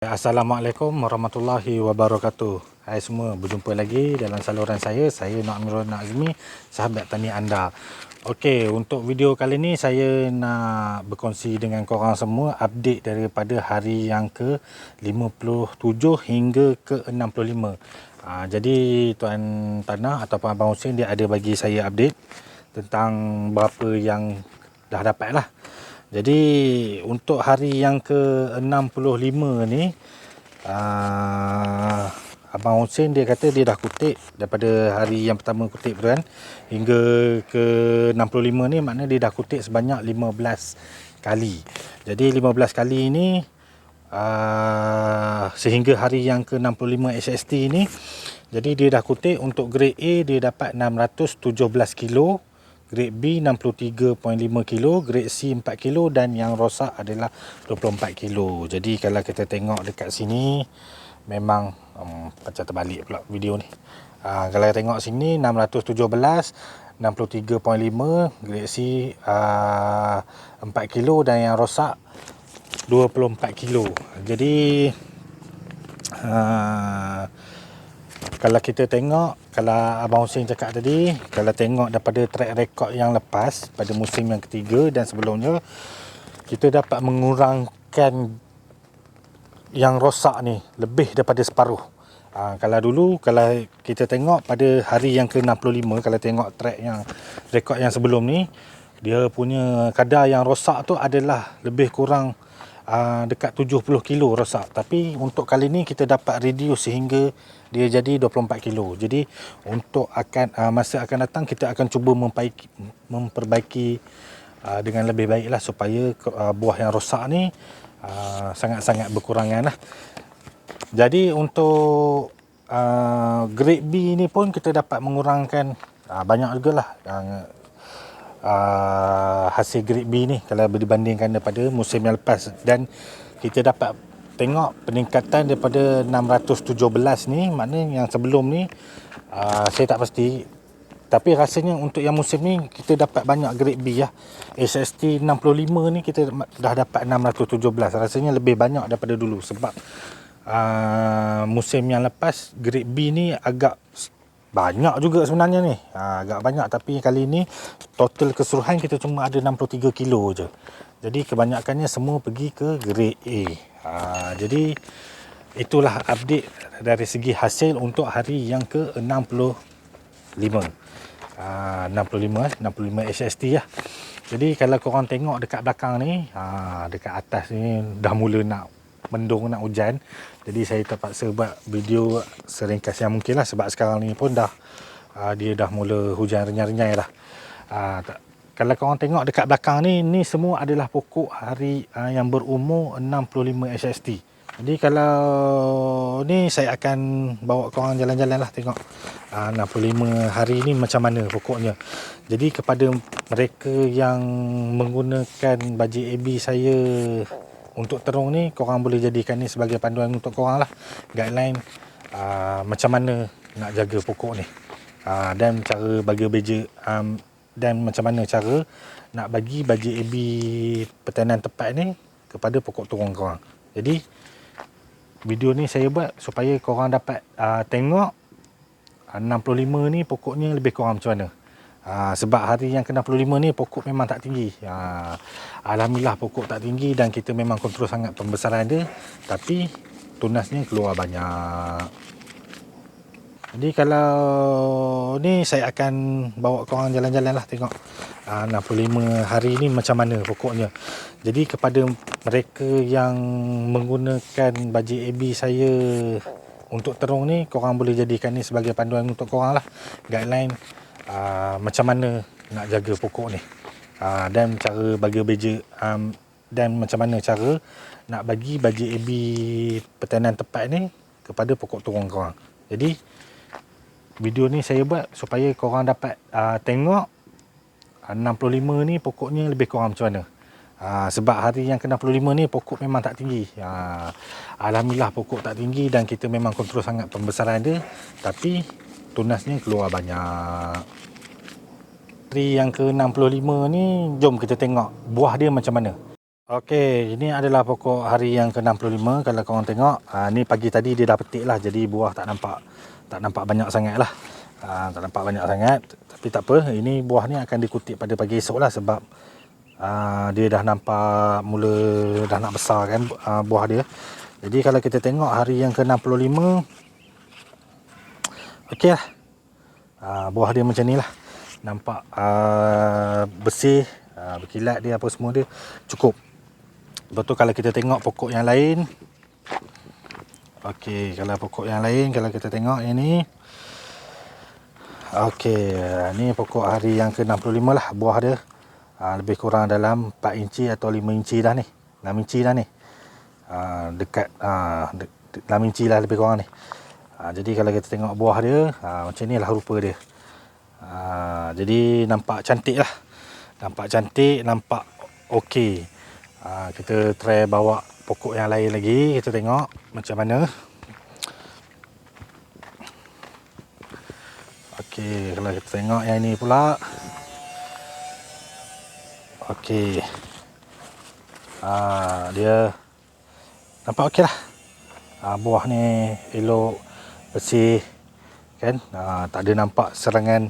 Assalamualaikum warahmatullahi wabarakatuh. Hai semua, berjumpa lagi dalam saluran saya Nok Amirul Nazmi, sahabat tani anda. Okey, untuk video kali ni saya nak berkongsi dengan korang semua update daripada hari yang ke-57 hingga ke-65. Jadi tuan tanah ataupun Abang Hussein dia ada bagi saya update tentang berapa yang dah dapat lah. Jadi untuk hari yang ke-65 ni, Abang Hussein dia kata dia dah kutip daripada hari yang pertama kutip tu kan, hingga ke-65 ni maknanya dia dah kutip sebanyak 15 kali. Jadi 15 kali ni sehingga hari yang ke-65 HST ni, jadi dia dah kutip untuk grade A dia dapat 617 kilo, grade B 63.5 kilo, grade C 4 kilo dan yang rosak adalah 24 kilo. Jadi kalau kita tengok dekat sini memang macam terbalik pula video ni. Kalau kita tengok sini 617, 63.5, grade C 4 kilo dan yang rosak 24 kilo. Jadi kalau kita tengok, kalau Abang Hussein cakap tadi, kalau tengok daripada track record yang lepas pada musim yang ketiga dan sebelumnya, kita dapat mengurangkan yang rosak ni lebih daripada separuh. Kalau dulu, kalau kita tengok pada hari yang ke-65, kalau tengok track yang rekod yang sebelum ni, dia punya kadar yang rosak tu adalah lebih kurang dekat 70 kilo rosak. Tapi untuk kali ni kita dapat reduce sehingga dia jadi 24 kilo. Jadi untuk masa akan datang kita akan cuba memperbaiki dengan lebih baik lah, supaya buah yang rosak ni sangat-sangat berkurangan lah. Jadi untuk grade B ni pun kita dapat mengurangkan banyak jugalah hasil grade B ni kalau dibandingkan daripada musim yang lepas. Dan kita dapat tengok peningkatan daripada 617 ni, maknanya yang sebelum ni saya tak pasti, tapi rasanya untuk yang musim ni kita dapat banyak grade B lah. HST 65 ni kita dah dapat 617, rasanya lebih banyak daripada dulu. Sebab musim yang lepas grade B ni agak banyak juga sebenarnya ni, agak banyak, tapi kali ni total keseluruhan kita cuma ada 63 kilo je. Jadi kebanyakannya semua pergi ke grade A. Jadi itulah update dari segi hasil untuk hari yang ke-65. 65 HST lah. Jadi kalau korang tengok dekat belakang ni, dekat atas ni dah mula nak mendung, nak hujan. Jadi saya terpaksa buat video seringkas yang mungkin lah, sebab sekarang ni pun dia dah mula hujan renyai-renyai lah. Kalau korang tengok dekat belakang ni semua adalah pokok hari yang berumur 65 HST. Jadi kalau ni saya akan bawa korang jalan-jalan lah, tengok 65 hari ni macam mana pokoknya. Jadi kepada mereka yang menggunakan baji AB saya untuk terung ni, korang boleh jadikan ni sebagai panduan untuk korang lah, guideline macam mana nak jaga pokok ni, dan cara bagi beja, dan macam mana cara nak bagi baji AB pertanian tepat ni kepada pokok terung korang. Jadi video ni saya buat supaya korang dapat tengok 65 ni pokoknya lebih kurang macam mana. Sebab hari yang ke-65 ni pokok memang tak tinggi. Alhamdulillah pokok tak tinggi dan kita memang kontrol sangat pembesaran dia, tapi tunasnya keluar banyak. Jadi kalau ni saya akan bawa korang jalan-jalan lah, tengok 65 hari ni macam mana pokoknya. Jadi kepada mereka yang menggunakan baji AB saya untuk terung ni, korang boleh jadikan ni sebagai panduan untuk korang lah, guideline macam mana nak jaga pokok ni, dan cara bagi beja, dan macam mana cara nak bagi baji AB pertanian tepat ni kepada pokok terung korang. Jadi video ni saya buat supaya korang dapat tengok 65 ni pokoknya lebih kurang macam mana. Sebab hari yang ke-65 ni pokok memang tak tinggi. Alhamdulillah pokok tak tinggi dan kita memang kontrol sangat pembesaran dia, tapi tunasnya keluar banyak. Hari yang ke-65 ni, jom kita tengok buah dia macam mana. Okey, ini adalah pokok hari yang ke-65 kalau korang tengok. Ni pagi tadi dia dah petik lah, jadi buah tak nampak banyak sangat lah. Tak nampak banyak sangat, tapi tak apa. Ini buah ni akan dikutip pada pagi esok lah, sebab dia dah nampak mula dah nak besar kan buah dia. Jadi kalau kita tengok hari yang ke-65, okey lah. Buah dia macam ni lah. Nampak bersih, berkilat dia apa semua dia cukup. Lepas tu kalau kita tengok pokok yang lain, okey, kalau pokok yang lain, kalau kita tengok yang ni, okey, ni pokok hari yang ke-65 lah buah dia. Lebih kurang dalam 4 inci atau 5 inci dah ni, 6 inci dah ni. Dekat 6 inci lah lebih kurang ni. Jadi kalau kita tengok buah dia, macam ni lah rupa dia. Jadi nampak cantik lah, nampak okey. Kita try bawa pokok yang lain lagi, kita tengok macam mana. Okey, kalau kita tengok yang ni pula. Okey, dia nampak okey lah. Buah ni elok, bersih kan. Tak ada nampak serangan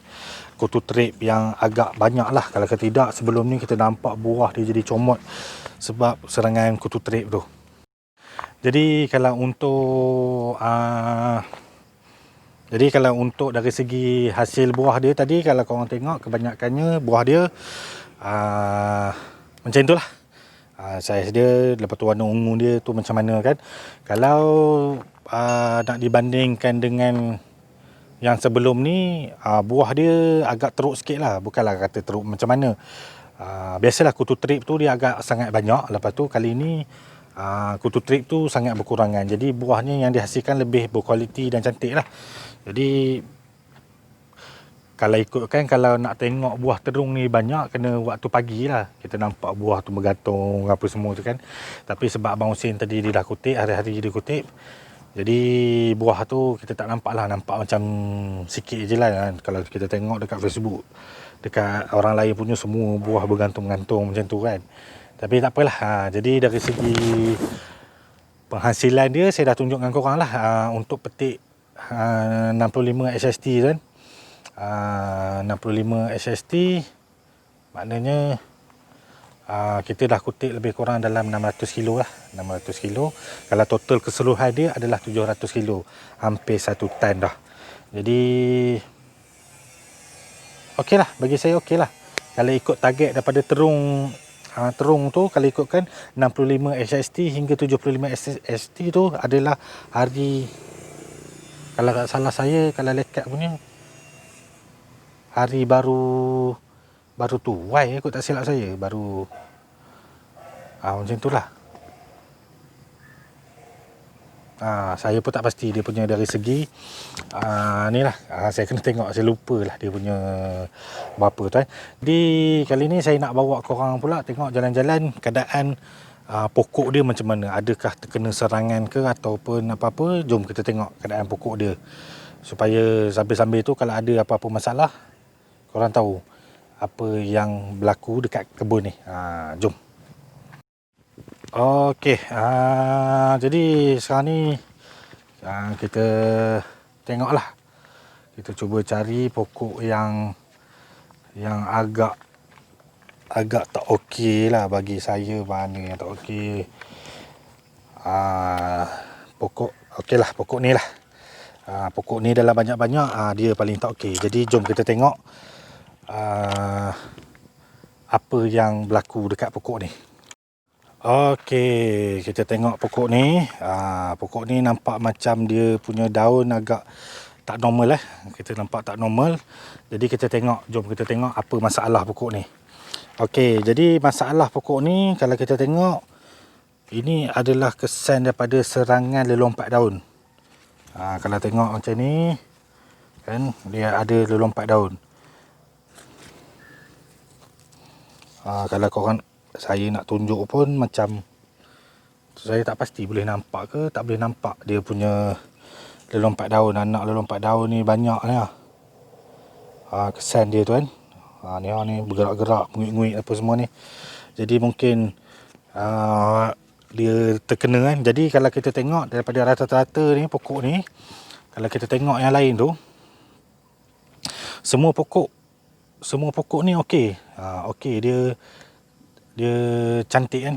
kutu trip yang agak banyak lah. Kalau tidak, sebelum ni kita nampak buah dia jadi comot sebab serangan kutu trip tu. Jadi kalau untuk dari segi hasil buah dia tadi, kalau korang tengok kebanyakannya buah dia macam itulah. Saiz dia, lepas tu warna ungu dia tu macam mana kan. Kalau nak dibandingkan dengan yang sebelum ni, buah dia agak teruk sikit lah. Bukanlah kata teruk macam mana, biasalah kutu trip tu dia agak sangat banyak. Lepas tu kali ni kutu trip tu sangat berkurangan. Jadi buahnya yang dihasilkan lebih berkualiti dan cantik lah. Jadi kalau ikutkan, kalau nak tengok buah terung ni banyak, kena waktu pagi lah. Kita nampak buah tu bergantung apa semua tu kan. Tapi sebab Abang Husin tadi dia dah kutip, hari-hari dia kutip, jadi buah tu kita tak nampak lah. Nampak macam sikit je lah kan. Kalau kita tengok dekat Facebook, dekat orang lain punya semua buah bergantung-gantung macam tu kan. Tapi tak apalah. Jadi dari segi penghasilan dia, saya dah tunjuk dengan korang lah. Untuk petik 65 SST tu kan, 65 SST maknanya kita dah kutip lebih kurang dalam 600 kilo lah. 600 kilo. Kalau total keseluruhan dia adalah 700 kilo, hampir 1 tan dah. Jadi okey lah, bagi saya okey lah. Kalau ikut target daripada terung tu, kalau ikutkan 65 SST hingga 75 SST tu adalah hari, kalau tak salah saya, kalau lekat punya hari baru tuai kot, tak silap saya, baru macam itulah. Saya pun tak pasti dia punya dari segi ni lah. Saya kena tengok, saya lupa lah dia punya berapa tu kan. Jadi kali ni saya nak bawa korang pula tengok jalan-jalan keadaan pokok dia macam mana. Adakah terkena serangan ke ataupun apa-apa. Jom kita tengok keadaan pokok dia, supaya sambil-sambil tu kalau ada apa-apa masalah, korang tahu apa yang berlaku dekat kebun ni. Jom. Okey, jadi sekarang ni kita tengoklah. Kita cuba cari pokok yang agak tak okey lah bagi saya. Mana yang tak okey? Pokok okey lah, pokok ni lah. Pokok ni dalam banyak-banyak dia paling tak okey. Jadi jom kita tengok apa yang berlaku dekat pokok ni. Okey, kita tengok pokok ni. Pokok ni nampak macam dia punya daun agak tak normal lah. Kita nampak tak normal. Jadi jom kita tengok apa masalah pokok ni. Okey, jadi masalah pokok ni kalau kita tengok, ini adalah kesan daripada serangan lelompat daun. Kalau tengok macam ni kan, dia ada lelompat daun. Kalau korang, saya nak tunjuk pun macam, saya tak pasti boleh nampak ke tak boleh nampak dia punya lelompat daun. Anak lelompat daun ni banyak ni lah. Kesan dia tu kan. Ni bergerak-gerak, menguit-nguit apa semua ni. Jadi mungkin dia terkena kan. Jadi kalau kita tengok daripada rata-rata ni pokok ni, kalau kita tengok yang lain tu, semua pokok ni okey. Okey, dia cantik kan.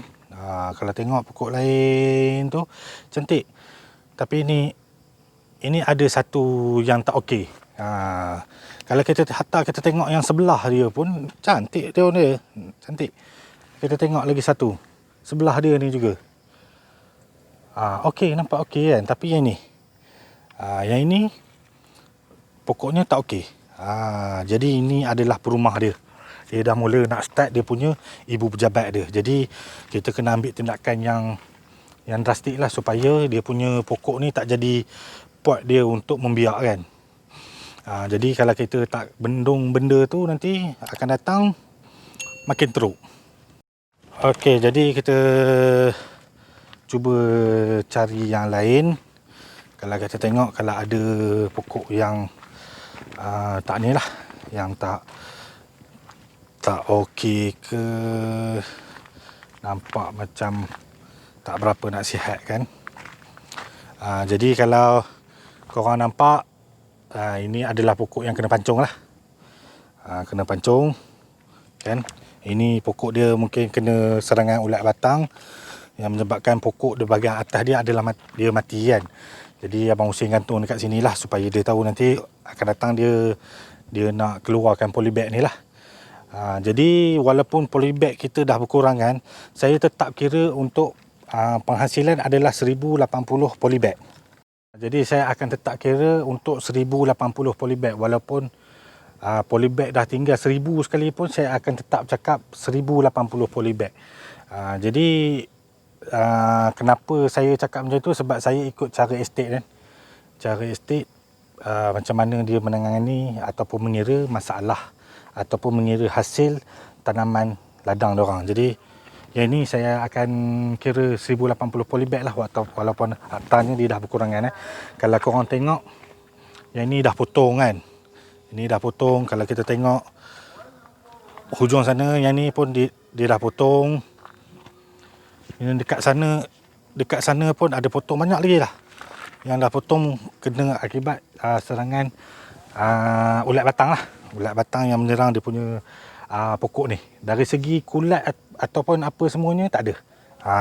Kalau tengok pokok lain tu cantik. Tapi ini ada satu yang tak okey. Kalau kita tengok yang sebelah dia pun cantik dia. Cantik. Kita tengok lagi satu. Sebelah dia ni juga. Okey, nampak okey kan. Tapi yang ini pokoknya tak okey. Jadi ini adalah perumah dia. Dia dah mula nak start dia punya ibu pejabat dia. Jadi kita kena ambil tindakan yang drastik lah supaya dia punya pokok ni tak jadi pot dia untuk membiakkan. Jadi kalau kita tak bendung benda tu, nanti akan datang makin teruk. Okey, jadi kita cuba cari yang lain. Kalau kita tengok, kalau ada pokok yang tak ni lah, yang tak okey ke, nampak macam tak berapa nak sihat kan. Jadi kalau korang nampak, ini adalah pokok yang kena pancung lah. Kena pancung kan. Ini pokok dia mungkin kena serangan ulat batang yang menyebabkan pokok di bahagian atas dia adalah dia mati kan. Jadi Abang Hussein gantung dekat sini lah supaya dia tahu nanti akan datang dia nak keluarkan polybag ni lah. Jadi walaupun polybag kita dah berkurang kan, saya tetap kira untuk penghasilan adalah 1080 polybag. Jadi saya akan tetap kira untuk 1080 polybag, walaupun polybag dah tinggal 1000 sekalipun, saya akan tetap cakap 1080 polybag. Jadi kenapa saya cakap macam tu, sebab saya ikut cara estate kan. Cara estate macam mana dia menangani ataupun mengira masalah ataupun mengira hasil tanaman ladang diorang. Jadi yang ni saya akan kira 1080 polybag lah, walaupun hartanya dia dah berkurangan. Kalau korang tengok, yang ni dah potong kan. Ini dah potong. Kalau kita tengok hujung sana, yang ni pun dia dah potong. Yang dekat sana pun ada potong banyak lagi lah. Yang dah potong kena akibat serangan ulat batang lah. Ulat batang yang menyerang dia punya pokok ni. Dari segi kulat ataupun apa semuanya tak ada.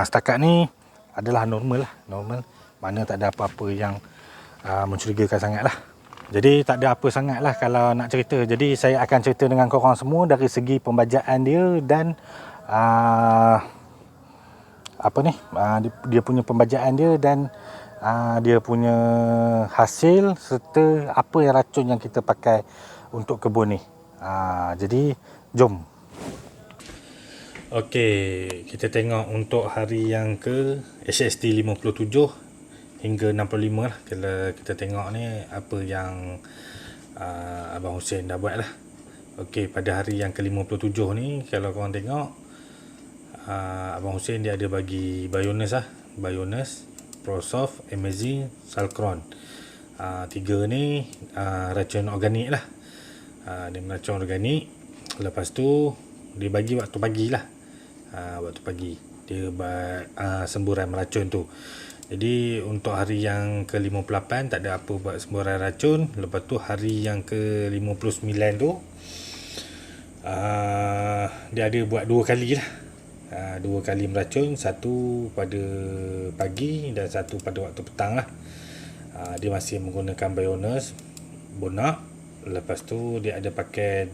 Setakat ni adalah normal lah. Normal. Mana tak ada apa-apa yang mencurigakan sangat lah. Jadi tak ada apa sangat lah kalau nak cerita. Jadi saya akan cerita dengan korang semua dari segi pembajaan dia dan dia punya pembajaan dia dan dia punya hasil serta apa yang racun yang kita pakai untuk kebun ni. Jadi jom. Okey, kita tengok untuk hari yang ke HST 57 hingga 65 lah. Kalau kita tengok ni apa yang Abang Hussein dah buat lah. Okey, pada hari yang ke 57 ni, kalau korang tengok, Abang Hussein dia ada bagi Bionis lah. Bionis, Prosoft, Amazing, Salcron. Tiga ni racun organik lah. Dia racun organik. Lepas tu dia bagi waktu pagi lah. Waktu pagi dia buat semburan racun tu. Jadi untuk hari yang ke-58 tak ada apa buat semburan racun. Lepas tu hari yang ke-59 tu dia ada buat 2 kali lah. 2 kali meracun, satu pada pagi dan satu pada waktu petang lah. Dia masih menggunakan Bionis, Bonak. Lepas tu dia ada pakai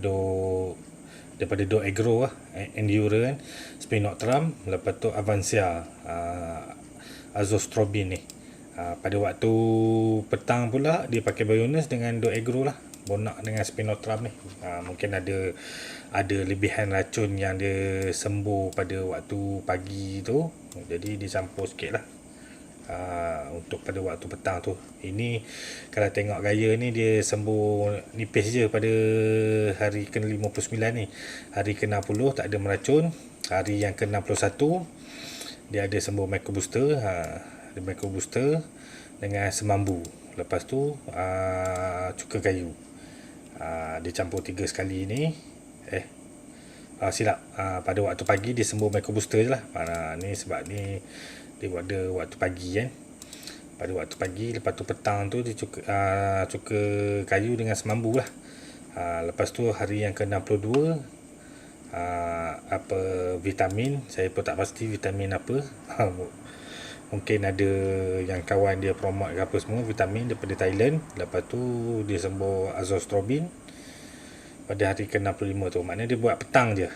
daripada Do Agro lah, Endure kan, Spinotram. Lepas tu Avancia, Azostrobin ni. Pada waktu petang pula dia pakai Bionis dengan Do Agro lah, Bonak dengan Spinotram ni. Mungkin ada lebihan racun yang dia sembuh pada waktu pagi tu, jadi dia campur sikit lah untuk pada waktu petang tu. Ini kalau tengok gaya ni dia sembuh nipis je pada hari ke-59 ni. Hari ke-60 tak ada meracun. Hari yang ke-61 dia ada sembuh Micro Booster. Ada Micro Booster dengan semambu. Lepas tu cuka kayu. Dia campur 3 sekali ni. pada waktu pagi dia sembur micro booster je lah. Ni sebab ni dia buat dia waktu pagi kan. Pada waktu pagi, lepas tu petang tu dia cuka kayu dengan semambu lah. Lepas tu hari yang ke-62 apa vitamin, saya pun tak pasti vitamin apa. Mungkin ada yang kawan dia promote ke apa semua, vitamin daripada Thailand. Lepas tu dia sembur azostrobin pada hari ke-65 tu. Maknanya dia buat petang je.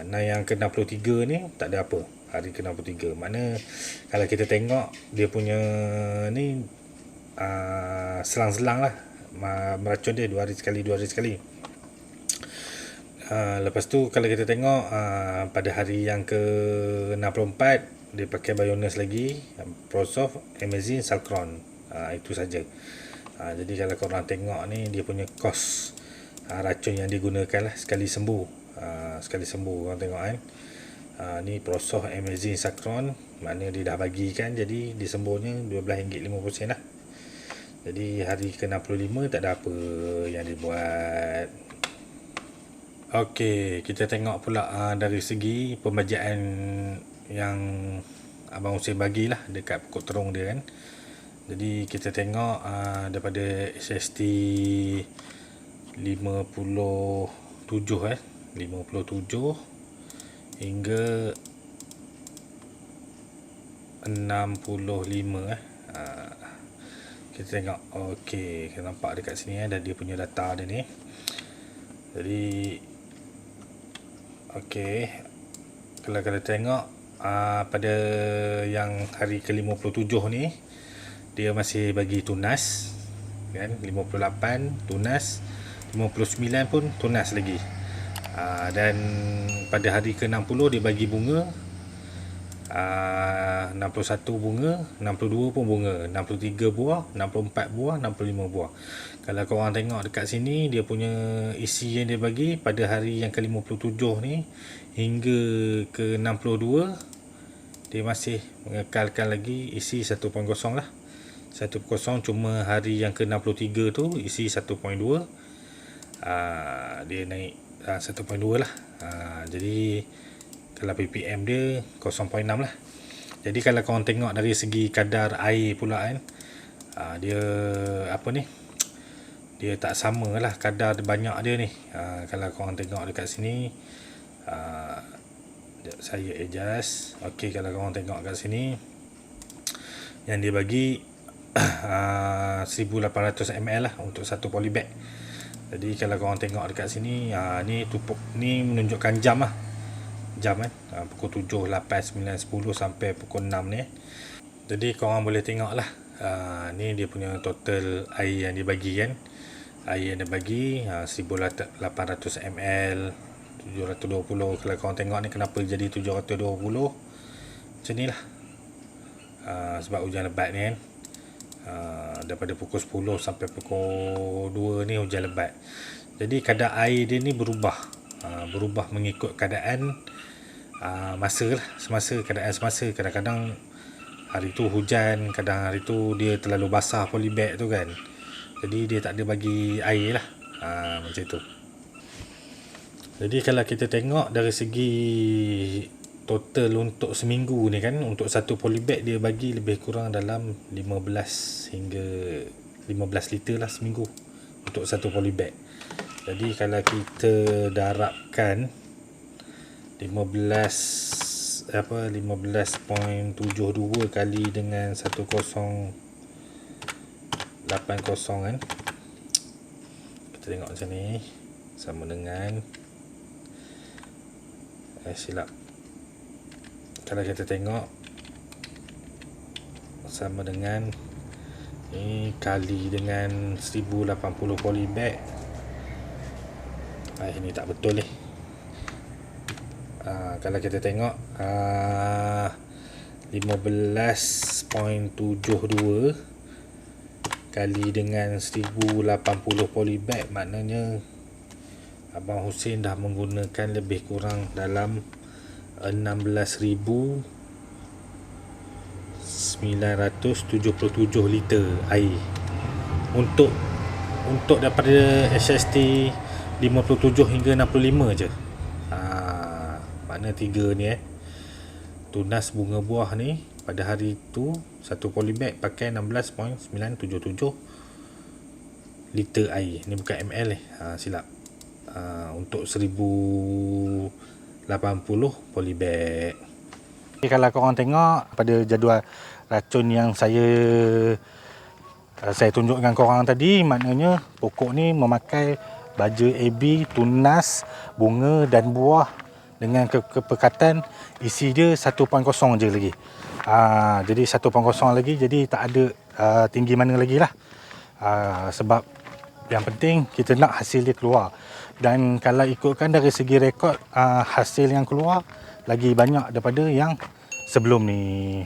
Nah yang ke-63 ni tak ada apa. Hari ke-63. Makna kalau kita tengok dia punya ni selang-selang lah meracun dia 2 hari sekali. Lepas tu kalau kita tengok pada hari yang ke-64 dia pakai Bionis lagi, Prosoft, Amazing, Salcron. Itu saja. Jadi kalau korang tengok ni dia punya kos racun yang digunakan lah sekali sembuh. Korang tengok kan. Ni Prosoft, Amazing, Salcron, maknanya dia dah bagikan, jadi disemburnya RM12.50 lah. Jadi hari ke-65 tak ada apa yang dibuat. Okey, kita tengok pula dari segi pembajaan yang Abang Hussein bagilah dekat pokok terung dia kan. Jadi kita tengok daripada SST 57 hingga 65 kita tengok. Okey, kita nampak dekat sini ada dia punya data dia ni. Jadi okey, kalau kita tengok pada yang hari ke-57 ni dia masih bagi tunas kan, 58 tunas, 59 pun tunas lagi. Dan pada hari ke-60 dia bagi bunga, 61 bunga, 62 pun bunga, 63 buah, 64 buah, 65 buah. Kalau korang tengok dekat sini dia punya isi yang dia bagi pada hari yang ke-57 ni hingga ke-62 dia masih mengekalkan lagi isi 1.0 lah. 1.0, cuma hari yang ke-63 tu isi 1.2. Dia naik 1.2 lah. Jadi kalau ppm dia 0.6 lah. Jadi kalau korang tengok dari segi kadar air pula kan, dia apa ni, dia tak sama lah kadar banyak dia ni. Kalau korang tengok dekat sini, saya adjust. Okey, kalau korang tengok kat sini yang dia bagi 1800 ml lah untuk satu polybag. Jadi kalau korang tengok dekat sini, ni tupuk ni menunjukkan jam lah. Jam kan, pukul 7, 8, 9, 10 sampai pukul 6 ni. Jadi korang boleh tengok lah, ni dia punya total air yang dia bagi kan. Air yang dia bagi 1800 ml, 720. Kalau korang tengok ni kenapa jadi 720, macam ni lah. Sebab hujan lebat ni kan. Daripada pukul 10 sampai pukul 2 ni hujan lebat. Jadi kadar air dia ni berubah mengikut keadaan masa lah, keadaan semasa. Kadang-kadang hari tu hujan, kadang hari tu dia terlalu basah polybag tu kan, jadi dia tak ada bagi air lah. Macam tu. Jadi kalau kita tengok dari segi total untuk seminggu ni kan, untuk satu polybag dia bagi lebih kurang dalam 15 hingga 15 liter lah seminggu untuk satu polybag. Jadi kalau kita darabkan 15.72 kali dengan 1080 kan, kita tengok macam ni, sama dengan silap. Kalau kita tengok sama dengan ni kali dengan 1080 polybag. Ini tak betul ni. Kalau kita tengok 15.72 kali dengan 1080 polybag, maknanya Abang Hussein dah menggunakan lebih kurang dalam 16,977 liter air untuk daripada SST 57 hingga 65 je. makna 3 ni tunas bunga buah ni pada hari tu satu polybag pakai 16.977 liter air. Ni bukan ml silap. Untuk 1080 polybag. Kalau korang tengok pada jadual racun yang saya tunjukkan korang tadi, maknanya pokok ni memakai baja AB, tunas, bunga dan buah dengan kepekatan isi dia 1.0 je lagi. Jadi 1.0 lagi, jadi tak ada tinggi mana lagi lah. Sebab yang penting kita nak hasil dia keluar. Dan kalau ikutkan dari segi rekod, hasil yang keluar lagi banyak daripada yang sebelum ni.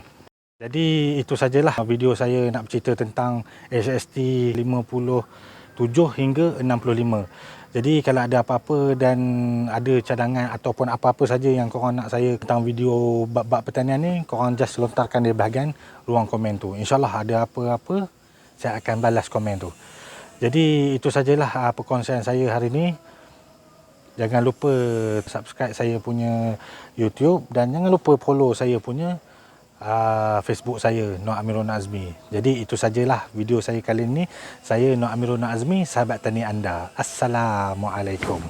Jadi itu sajalah video saya nak bercerita tentang SST 57 hingga 65. Jadi kalau ada apa-apa dan ada cadangan ataupun apa-apa saja yang korang nak saya tentang video bab-bab pertanian ni, korang just lontarkan di bahagian ruang komen tu. InsyaAllah ada apa-apa saya akan balas komen tu. Jadi itu sajalah perkongsian saya hari ni. Jangan lupa subscribe saya punya YouTube dan jangan lupa follow saya punya Facebook saya, Nur Amirul Azmi. Jadi itu sajalah video saya kali ini. Saya Nur Amirul Azmi, sahabat tani anda. Assalamualaikum.